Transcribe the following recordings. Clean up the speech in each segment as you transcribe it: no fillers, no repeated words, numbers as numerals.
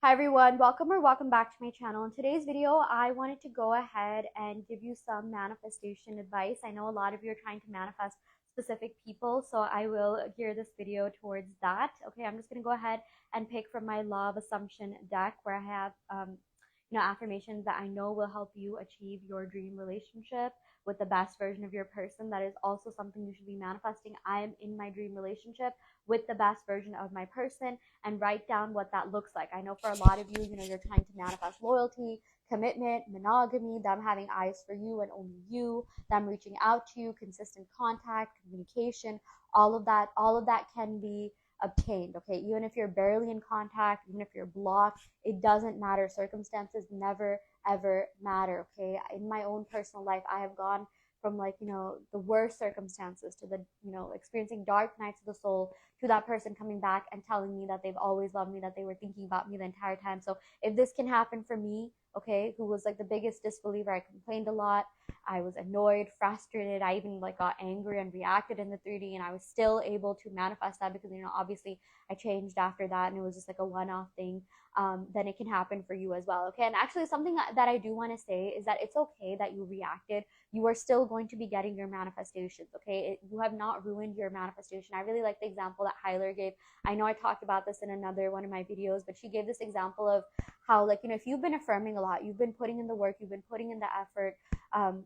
Hi everyone, welcome back to my channel. In today's video, I wanted to go ahead and give you some manifestation advice. I know a lot of you are trying to manifest specific people, so I will gear this video towards that. Okay, I'm just going to go ahead and pick from my Law of Assumption deck where I have affirmations that I know will help you achieve your dream relationship with the best version of your person. That is also something you should be manifesting. I am in my dream relationship with the best version of my person, and write down what that looks like. I know for a lot of you, you're trying to manifest loyalty, commitment, monogamy, them having eyes for you and only you, them reaching out to you, consistent contact, communication, all of that can be obtained. Okay, even if you're barely in contact, even if you're blocked, it doesn't matter. Circumstances never ever matter. Okay, in my own personal life, I have gone from the worst circumstances to the experiencing dark nights of the soul, to that person coming back and telling me that they've always loved me, that they were thinking about me the entire time. So if this can happen for me, okay, who was like the biggest disbeliever, I complained a lot, I was annoyed, frustrated, I even got angry and reacted in the 3D, and I was still able to manifest that because obviously I changed after that, and it was just like a one-off thing. Then it can happen for you as well. Okay, and actually something that I do want to say is that it's okay that you reacted. You are still going to be getting your manifestations. Okay, you have not ruined your manifestation. I really like the example that Hyler gave. I know I talked about this in another one of my videos, but she gave this example of how if you've been affirming a lot, you've been putting in the work, you've been putting in the effort, um,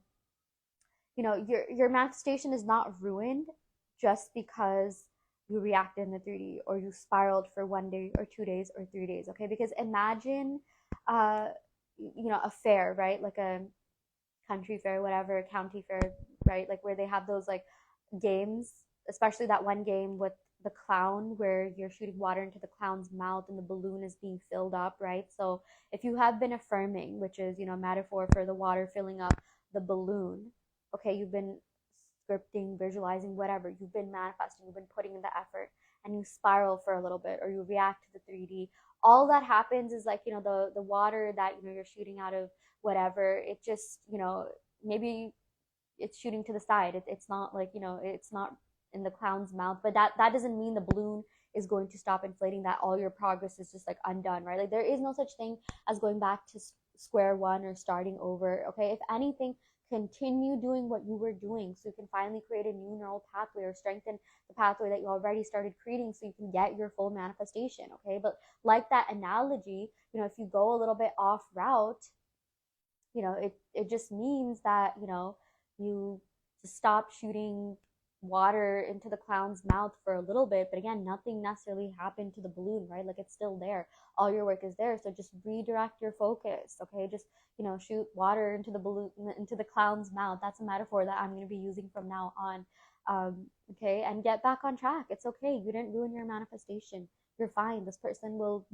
your manifestation is not ruined just because you reacted in the 3D, or you spiraled for 1 day or 2 days or 3 days. Okay, because imagine uh a fair, right? Like a country fair, whatever, county fair, right? Like where they have those games, especially that one game with the clown where you're shooting water into the clown's mouth and the balloon is being filled up, right? So if you have been affirming, which is a metaphor for the water filling up the balloon, okay, you've been scripting, visualizing, whatever, you've been manifesting, you've been putting in the effort, and you spiral for a little bit, or you react to the 3D. All that happens is the water that you're shooting out of whatever, it just maybe it's shooting to the side. It's not it's not in the clown's mouth, but that doesn't mean the balloon is going to stop inflating, that all your progress is just undone, right? Like there is no such thing as going back to square one or starting over. Okay, if anything, continue doing what you were doing so you can finally create a new neural pathway or strengthen the pathway that you already started creating so you can get your full manifestation. Okay, but like that analogy, if you go a little bit off route, it just means that you just stop shooting water into the clown's mouth for a little bit, but again, nothing necessarily happened to the balloon, right? Like it's still there, all your work is there, so just redirect your focus. Okay, just shoot water into the balloon, into the clown's mouth. That's a metaphor that I'm going to be using from now on. Okay, and get back on track. It's okay, you didn't ruin your manifestation. You're fine. This person will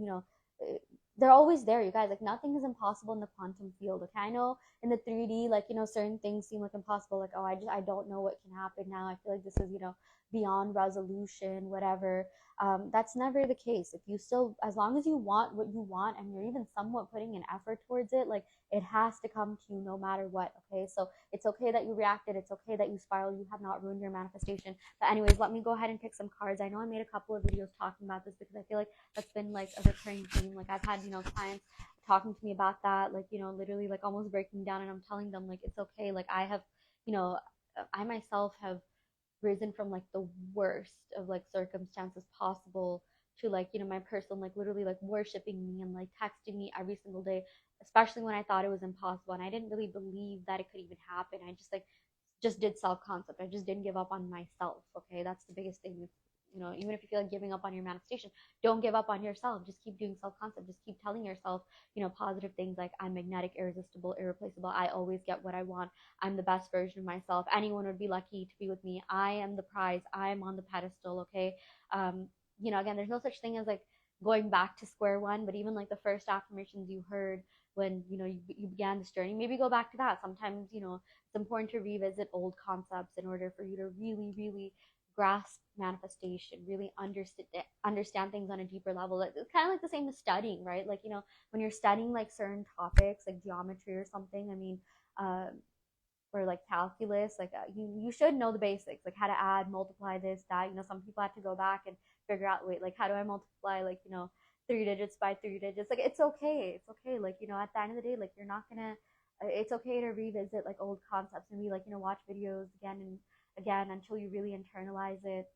they're always there, you guys. Like nothing is impossible in the quantum field. Okay, I know in the 3D, certain things seem like impossible. Like, oh, I don't know what can happen now. I feel like this is beyond resolution, whatever. That's never the case. If you still, as long as you want what you want and you're even somewhat putting an effort towards it, it has to come to you no matter what. Okay, so it's okay that you reacted. It's okay that you spiraled. You have not ruined your manifestation. But anyways, let me go ahead and pick some cards. I know I made a couple of videos talking about this because I feel like that's been a recurring theme. Like I've had clients talking to me about that, literally almost breaking down, and I'm telling them it's okay. Like I have, you know, I myself have risen from the worst of circumstances possible to my person literally worshiping me and texting me every single day, especially when I thought it was impossible and I didn't really believe that it could even happen. I just did self-concept. I just didn't give up on myself. Okay, that's the biggest thing. Even if you feel like giving up on your manifestation, don't give up on yourself. Just keep doing self-concept. Just keep telling yourself positive things like I'm magnetic, irresistible, irreplaceable, I always get what I want, I'm the best version of myself, anyone would be lucky to be with me, I am the prize, I'm on the pedestal. Okay, again, there's no such thing as going back to square one, but even the first affirmations you heard when you began this journey, maybe go back to that. Sometimes it's important to revisit old concepts in order for you to really, really grasp manifestation, really understand things on a deeper level. It's kind of like the same as studying, right? When you're studying certain topics like geometry or something, I mean, or calculus, you should know the basics, how to add, multiply, this, that. Some people have to go back and figure out, wait, how do I multiply 3 digits by 3 digits. Like, it's okay. It's okay. Like, at the end of the day, like, you're not gonna, it's okay to revisit like old concepts and like, watch videos again and again until you really internalize it.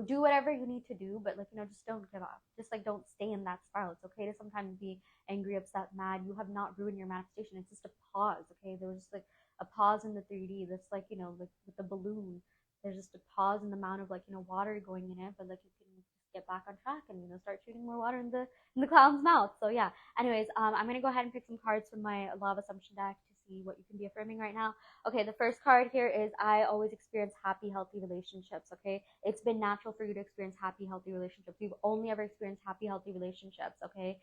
Do whatever you need to do, but like, just don't give up. Just like, don't stay in that spiral. It's okay to sometimes be angry, upset, mad. You have not ruined your manifestation. It's just a pause. Okay, there was just like a pause in the 3D. That's like, like with the balloon, there's just a pause in the amount of like, water going in it, but like, you can get back on track and start shooting more water in the clown's mouth. So yeah, anyways, I'm gonna go ahead and pick some cards from my law of assumption deck to see what you can be affirming right now. Okay, the first card here is I always experience happy, healthy relationships. Okay, it's been natural for you to experience happy, healthy relationships. You've only ever experienced happy, healthy relationships. Okay,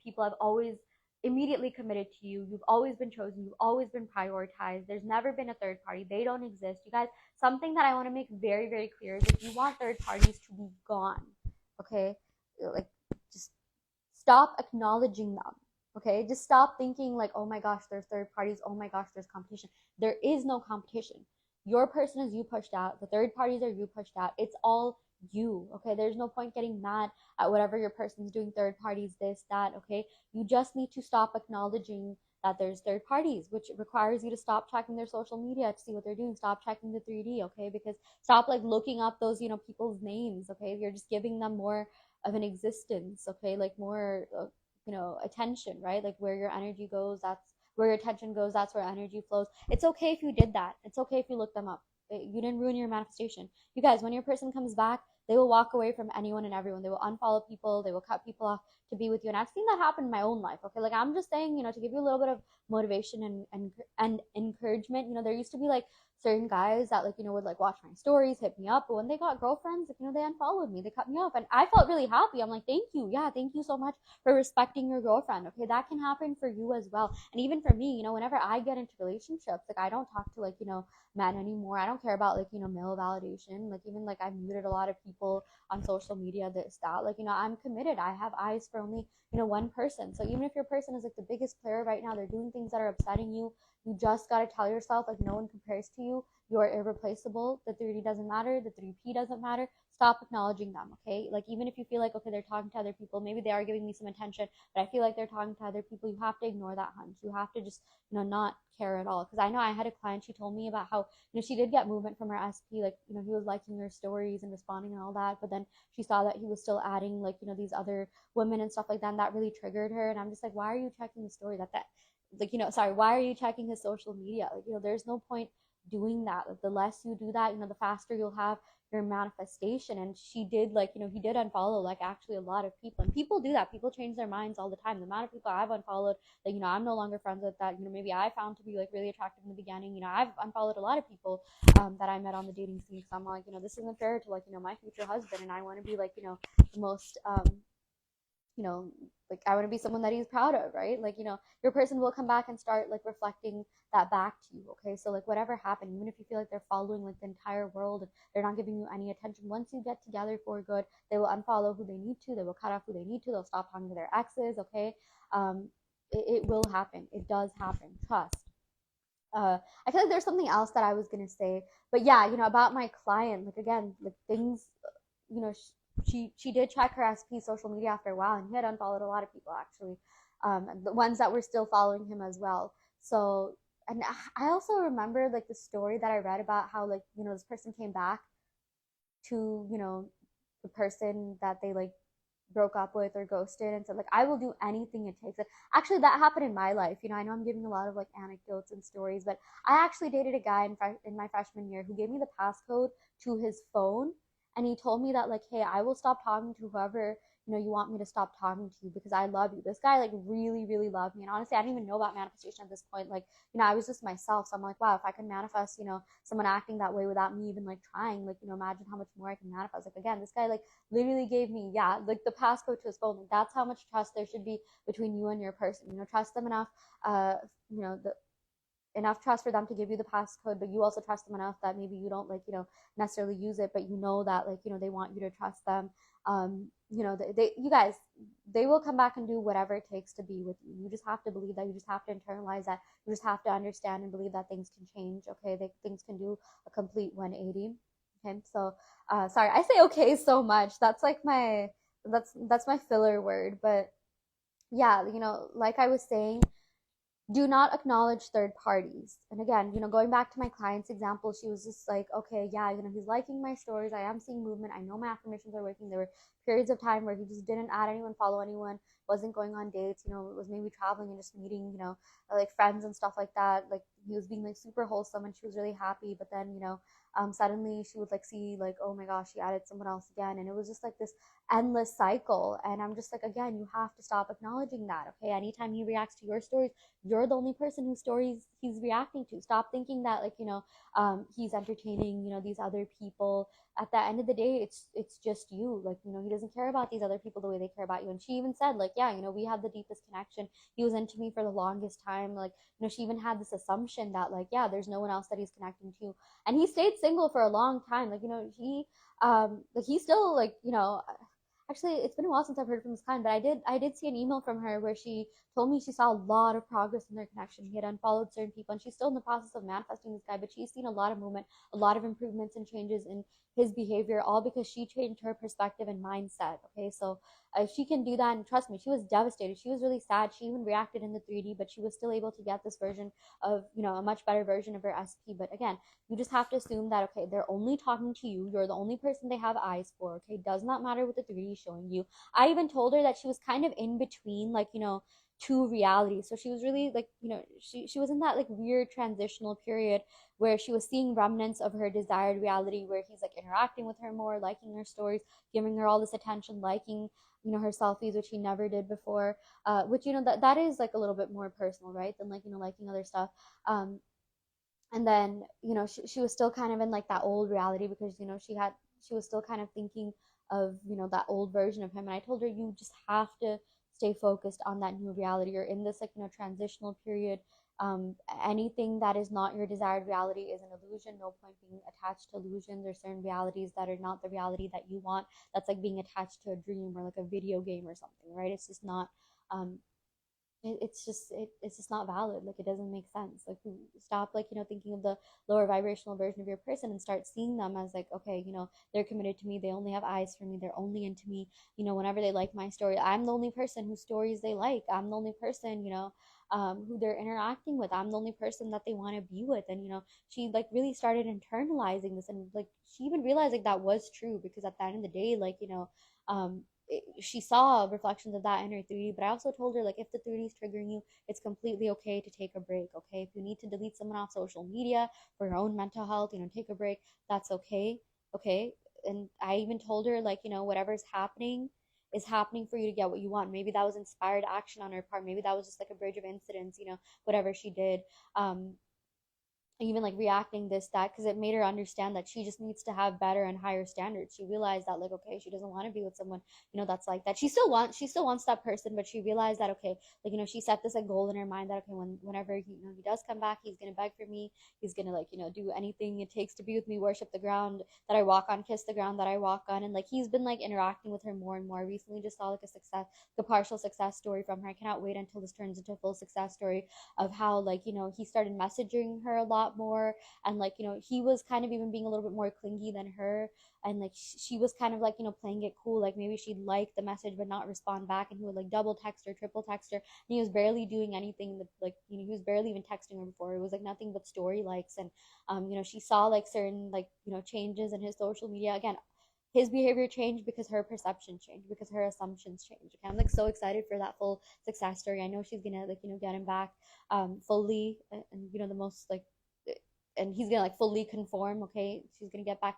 people have always immediately committed to you. You've always been chosen. You've always been prioritized. There's never been a third party. They don't exist. You guys, something that I want to make very, very clear is if you want third parties to be gone, okay, like, just stop acknowledging them. Okay, just stop thinking like, oh my gosh, there's third parties. Oh my gosh, there's competition. There is no competition. Your person is you pushed out. The third parties are you pushed out. It's all you. Okay, there's no point getting mad at whatever your person's doing, third parties, this, that. Okay, you just need to stop acknowledging that there's third parties, which requires you to stop checking their social media to see what they're doing. Stop checking the 3D. Okay, because stop like looking up those people's names. Okay, you're just giving them more of an existence. Okay, like more attention, right? Like, where your energy goes, that's where your attention goes, that's where energy flows. It's okay if you did that. It's okay if you look them up. You didn't ruin your manifestation. You guys, when your person comes back, they will walk away from anyone and everyone. They will unfollow people. They will cut people off to be with you. And I've seen that happen in my own life. Okay, like, I'm just saying, to give you a little bit of motivation and encouragement. There used to be like certain guys that like would like watch my stories, hit me up, but when they got girlfriends, like, they unfollowed me, they cut me off, and I felt really happy. I'm like, thank you, yeah, thank you so much for respecting your girlfriend. Okay, that can happen for you as well. And even for me, whenever I get into relationships, like, I don't talk to like men anymore. I don't care about like male validation. Like, even like, I've muted a lot of people on social media, this, that. Like, I'm committed. I have eyes for only one person. So even if your person is like the biggest player right now, they're doing things that are upsetting you, you just got to tell yourself like, no one compares to you. You're irreplaceable. The 3D doesn't matter. The 3P doesn't matter. Stop acknowledging them. Okay, like, even if you feel like, okay, they're talking to other people, maybe they are giving me some attention, but I feel like they're talking to other people, you have to ignore that hunch. You have to just not care at all. Because I know I had a client, she told me about how she did get movement from her SP, like, he was liking her stories and responding and all that, but then she saw that he was still adding like these other women and stuff like that, and that really triggered her. And I'm just like, why are you checking the story that like, sorry, why are you checking his social media? Like, there's no point doing that. Like, the less you do that, the faster you'll have your manifestation. And she did, like, he did unfollow like actually a lot of people, and people do that. People change their minds all the time. The amount of people I've unfollowed, like, I'm no longer friends with that, maybe I found to be like really attractive in the beginning. I've unfollowed a lot of people that I met on the dating scene, because I'm like, this isn't fair to like my future husband, and I want to be like the most like, I want to be someone that he's proud of, right? Like, your person will come back and start like reflecting that back to you. Okay, so like, whatever happened, even if you feel like they're following like the entire world and they're not giving you any attention, once you get together for good, they will unfollow who they need to, they will cut off who they need to, they'll stop talking to their exes. Okay, it will happen. It does happen. Trust. I feel like there's something else that I was gonna say, but yeah, about my client, like, again, like, things, you know, she did check her SP social media after a while, and he had unfollowed a lot of people, actually, the ones that were still following him as well. So, and I also remember like the story that I read about how, like, this person came back to the person that they like broke up with or ghosted, and said like, I will do anything it takes. Actually, that happened in my life. I know I'm giving a lot of like anecdotes and stories, but I actually dated a guy in my freshman year who gave me the passcode to his phone, and he told me that like, hey, I will stop talking to whoever you want me to stop talking to, because I love you. This guy like really, really loved me. And honestly, I didn't even know about manifestation at this point. Like, I was just myself. So I'm like, wow, if I can manifest, someone acting that way without me even like trying, like, imagine how much more I can manifest. Like, again, this guy like literally gave me, yeah, like the passcode to his phone. Like, that's how much trust there should be between you and your person. Trust them enough, enough trust for them to give you the passcode, but you also trust them enough that maybe you don't like necessarily use it, but that like they want you to trust them. You guys, they will come back and do whatever it takes to be with you. You just have to believe that. You just have to internalize that. You just have to understand and believe that things can change. Okay, things can do a complete 180. Okay, so sorry, I say okay so much. That's like my that's my filler word. But yeah, like I was saying, do not acknowledge third parties. And again, going back to my client's example, she was just like, okay, yeah, he's liking my stories. I am seeing movement. I know my affirmations are working. There were periods of time where he just didn't add anyone, follow anyone, wasn't going on dates, was maybe traveling and just meeting, like friends and stuff like that. Like he was being like super wholesome and she was really happy. But then, suddenly she would like see like, oh my gosh, she added someone else again. And it was just like this endless cycle. And I'm just like, again, you have to stop acknowledging that. Okay. Anytime he reacts to your stories, you're the only person whose stories he's reacting to. Stop thinking that like, he's entertaining, these other people. At the end of the day, it's just you. Like, he doesn't care about these other people the way they care about you. And she even said like, yeah, we have the deepest connection. He was into me for the longest time. Like, she even had this assumption that like, yeah, there's no one else that he's connecting to. And he stayed single for a long time. Like, he still like, actually, it's been a while since I've heard from this client, but I did see an email from her where she told me she saw a lot of progress in their connection. He had unfollowed certain people, and she's still in the process of manifesting this guy, but she's seen a lot of movement, a lot of improvements and changes in his behavior, all because she changed her perspective and mindset. Okay, so if she can do that, and trust me, she was devastated. She was really sad. She even reacted in the 3D, but she was still able to get this version of, a much better version of her SP. But again, you just have to assume that, okay, they're only talking to you. You're the only person they have eyes for. Okay, does not matter what the 3D is showing you. I even told her that she was kind of in between, like, two realities. So she was really like, she was in that like weird transitional period where she was seeing remnants of her desired reality, where he's like interacting with her more, liking her stories, giving her all this attention, liking, her selfies, which he never did before. Which, that is like a little bit more personal, right, than like, liking other stuff. And then, she was still kind of in like that old reality, because she was still kind of thinking of, that old version of him. And I told her, you just have to stay focused on that new reality. You're in this like, transitional period. Anything that is not your desired reality is an illusion. No point being attached to illusions. There's certain realities that are not the reality that you want. That's like being attached to a dream or like a video game or something, right? It's just not, um, it's just not valid. Like, it doesn't make sense. Like, stop like, thinking of the lower vibrational version of your person and start seeing them as like, okay, they're committed to me, they only have eyes for me, they're only into me, whenever they like my story, I'm the only person whose stories they like, I'm the only person, who they're interacting with, I'm the only person that they want to be with. And she like really started internalizing this, and like she even realized like that was true, because at the end of the day, like, she saw reflections of that in her 3D. But I also told her, like, if the 3D is triggering you, it's completely okay to take a break. Okay, if you need to delete someone off social media for your own mental health, take a break. That's okay. Okay. And I even told her, like, whatever's happening is happening for you to get what you want. Maybe that was inspired action on her part. Maybe that was just like a bridge of incidents, whatever she did. Even like reacting this that, because it made her understand that she just needs to have better and higher standards. She realized that, like, okay, she doesn't want to be with someone, that's like that. She still wants that person, but she realized that, okay, like, she set this like goal in her mind that, okay, whenever he does come back, he's gonna beg for me, he's gonna like, do anything it takes to be with me, worship the ground that I walk on, kiss the ground that I walk on. And like, he's been like interacting with her more and more. Recently just saw like the partial success story from her. I cannot wait until this turns into a full success story of how, like, he started messaging her a lot more. And like, he was kind of even being a little bit more clingy than her. And like, she was kind of like, playing it cool, like maybe she'd like the message but not respond back, and he would like double text her, triple text her, and he was barely doing anything that, like, he was barely even texting her before. It was like nothing but story likes. And she saw like certain like, changes in his social media. Again, his behavior changed because her perception changed, because her assumptions changed. Okay, I'm like so excited for that full success story. I know she's gonna like, get him back fully, and the most like, and he's gonna like fully conform. Okay, she's gonna get back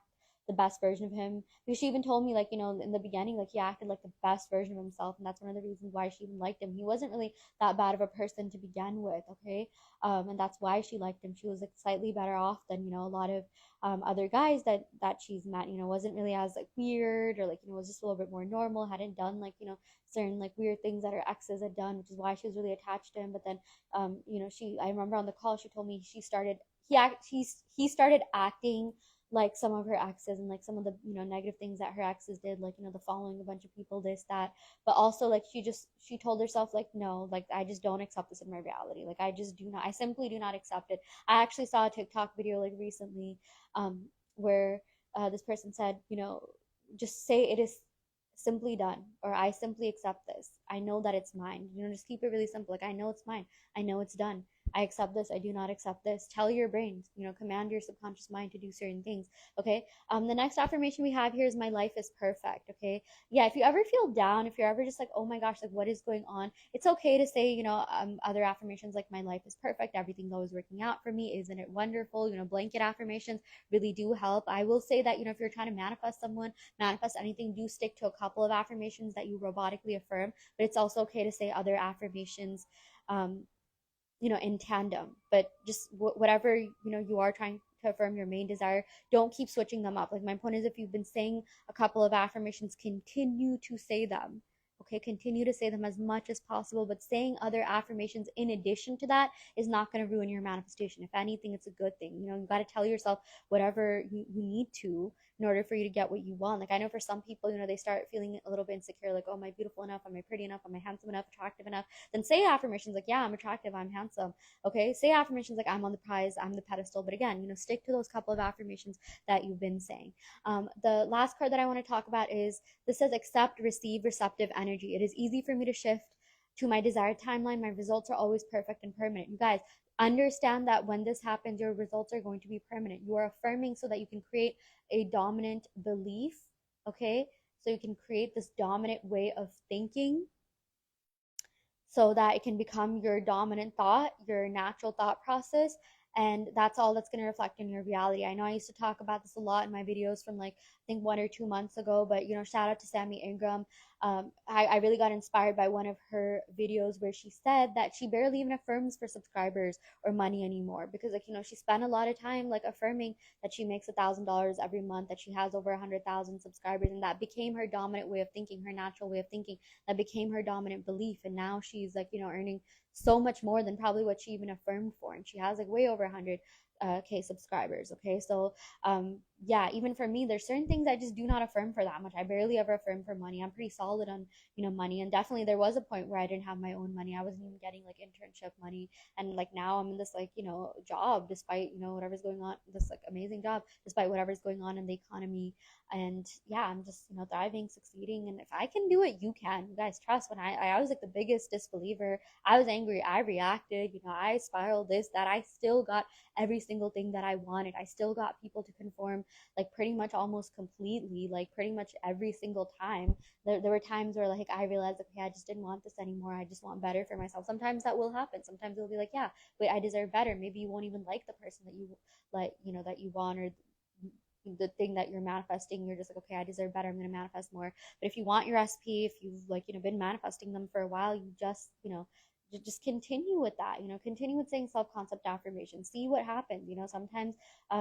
the best version of him, because she even told me, like, in the beginning, like, he acted like the best version of himself, and that's one of the reasons why she even liked him. He wasn't really that bad of a person to begin with. Okay, and that's why she liked him. She was like slightly better off than, a lot of other guys that she's met. Wasn't really as like weird, or like, was just a little bit more normal, hadn't done like, certain like weird things that her exes had done, which is why she was really attached to him. But then I remember on the call she told me he started acting like some of her exes, and like some of the, negative things that her exes did, like, the following a bunch of people, this that. But also, like, she told herself, like, no, like, I just don't accept this in my reality. Like, I simply do not accept it. I actually saw a TikTok video like recently, where this person said, just simply done, or I simply accept this. I know that it's mine. Just keep it really simple. Like, I know it's mine. I know it's done. I accept this. I do not accept this. Tell your brain, command your subconscious mind to do certain things. Okay. The next affirmation we have here is my life is perfect. Okay. Yeah. If you ever feel down, if you're ever just like, oh my gosh, like what is going on? It's okay to say, other affirmations like my life is perfect. Everything's always working out for me. Isn't it wonderful? Blanket affirmations really do help. I will say that, if you're trying to manifest anything, do stick to a couple of affirmations that you robotically affirm, but it's also okay to say other affirmations um, in tandem. But just whatever you are trying to affirm, your main desire, don't keep switching them up. Like, my point is, if you've been saying a couple of affirmations, continue to say them. Okay, continue to say them as much as possible, but saying other affirmations in addition to that is not going to ruin your manifestation. If anything, it's a good thing. You got to tell yourself whatever you need to in order for you to get what you want. Like, I know for some people, they start feeling a little bit insecure, like, oh, am I beautiful enough? Am I pretty enough? Am I handsome enough, attractive enough? Then say affirmations like, yeah, I'm attractive, I'm handsome. Okay, say affirmations like, I'm on the prize, I'm the pedestal. But again, stick to those couple of affirmations that you've been saying. The last card that I want to talk about is, this says accept, receive, receptive energy. It is easy for me to shift to my desired timeline. My results are always perfect and permanent. You guys, understand that when this happens, your results are going to be permanent. You are affirming so that you can create a dominant belief. Okay, so you can create this dominant way of thinking, so that it can become your dominant thought, your natural thought process. And that's all that's going to reflect in your reality. I know I used to talk about this a lot in my videos from, like, I think 1 or 2 months ago, but shout out to Sammy Ingram. I really got inspired by one of her videos where she said that she barely even affirms for subscribers or money anymore, because, like, she spent a lot of time, like, affirming that she makes $1,000 every month, that she has over 100,000 subscribers, and that became her dominant way of thinking, her natural way of thinking. That became her dominant belief, and now she's, like, earning so much more than probably what she even affirmed for, and she has, like, way over 100K subscribers. Okay, so yeah, even for me, there's certain things I just do not affirm for that much. I barely ever affirm for money. I'm pretty solid on money, and definitely there was a point where I didn't have my own money. I wasn't even getting, like, internship money, and, like, now I'm in this, like, job, despite whatever's going on, this, like, amazing job, despite whatever's going on in the economy. And yeah, I'm just thriving, succeeding, and if I can do it, you can. You guys, trust. When I was, like, the biggest disbeliever, I was angry, I reacted, I spiraled, this, that, I still got every single thing that I wanted. I still got people to conform, like, pretty much almost completely, like, pretty much every single time. There were times where, like, I realized, okay, I just didn't want this anymore. I just want better for myself. Sometimes that will happen. Sometimes it'll be like, yeah, wait, I deserve better. Maybe you won't even like the person that you like, that you want, or the thing that you're manifesting. You're just like, okay, I deserve better, I'm going to manifest more. But if you want your SP, if you've, like, been manifesting them for a while, you just just continue with that. Continue with saying self-concept affirmations, see what happens. Sometimes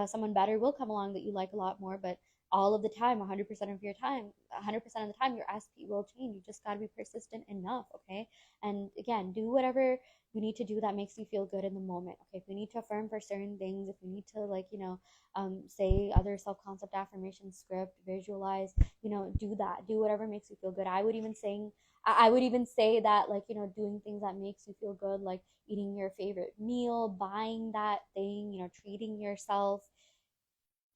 someone better will come along that you like a lot more, but all of the time, 100% of your time, 100% of the time, your SP will change. You just got to be persistent enough. Okay, and again, do whatever you need to do that makes you feel good in the moment. Okay, if you need to affirm for certain things, if you need to, like, say other self-concept affirmations, script, visualize, do that. Do whatever makes you feel good. I would even say that, like, doing things that makes you feel good, like eating your favorite meal, buying that thing, treating yourself.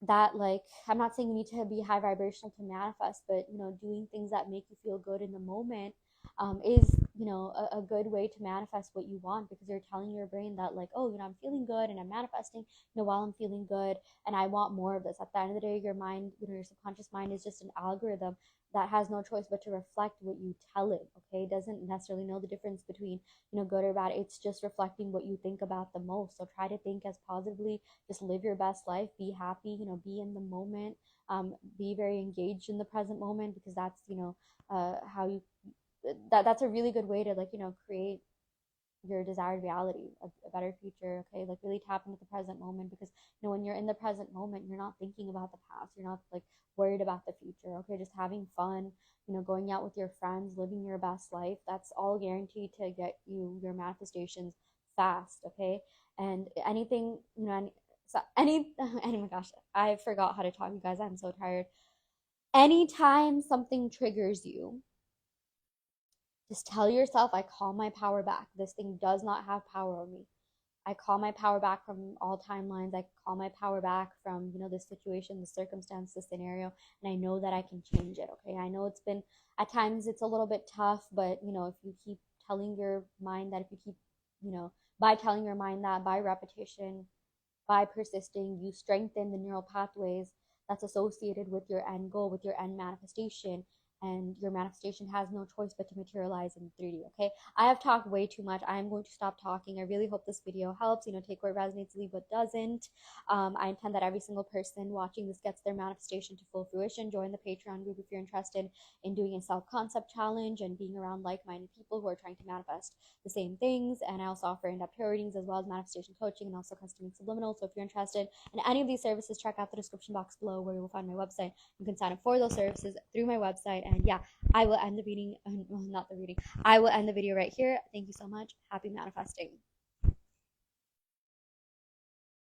That, like, I'm not saying you need to be high vibrational to manifest, but doing things that make you feel good in the moment is a good way to manifest what you want, because you're telling your brain that, like, oh, I'm feeling good and I'm manifesting while I'm feeling good, and I want more of this. At the end of the day, your mind, your subconscious mind is just an algorithm that has no choice but to reflect what you tell it. Okay, it doesn't necessarily know the difference between good or bad. It's just reflecting what you think about the most. So try to think as positively, just live your best life, be happy, be in the moment, be very engaged in the present moment, because that's how you that's a really good way to, like, create your desired reality, a better future. Okay, like, really tap into the present moment, because when you're in the present moment, you're not thinking about the past, you're not, like, worried about the future. Okay, just having fun, going out with your friends, living your best life, that's all guaranteed to get you your manifestations fast. Okay, and anything, so oh my gosh, I forgot how to talk, you guys, I'm so tired. Anytime something triggers you, just tell yourself, I call my power back. This thing does not have power over me. I call my power back from all timelines. I call my power back from, this situation, this circumstance, this scenario, and I know that I can change it. Okay. I know it's been, at times it's a little bit tough, but if you keep telling your mind that, if you keep, by telling your mind that, by repetition, by persisting, you strengthen the neural pathways that's associated with your end goal, with your end manifestation. And your manifestation has no choice but to materialize in 3D. Okay. I have talked way too much. I'm going to stop talking. I really hope this video helps. Take where it resonates, leave what doesn't. I intend that every single person watching this gets their manifestation to full fruition. Join the Patreon group if you're interested in doing a self-concept challenge and being around like-minded people who are trying to manifest the same things. And I also offer in-depth tarot readings as well as manifestation coaching and also custom Subliminal. So if you're interested in any of these services, check out the description box below where you will find my website. You can sign up for those services through my website. And yeah, I will end the reading, well, not the reading. I will end the video right here. Thank you so much. Happy manifesting.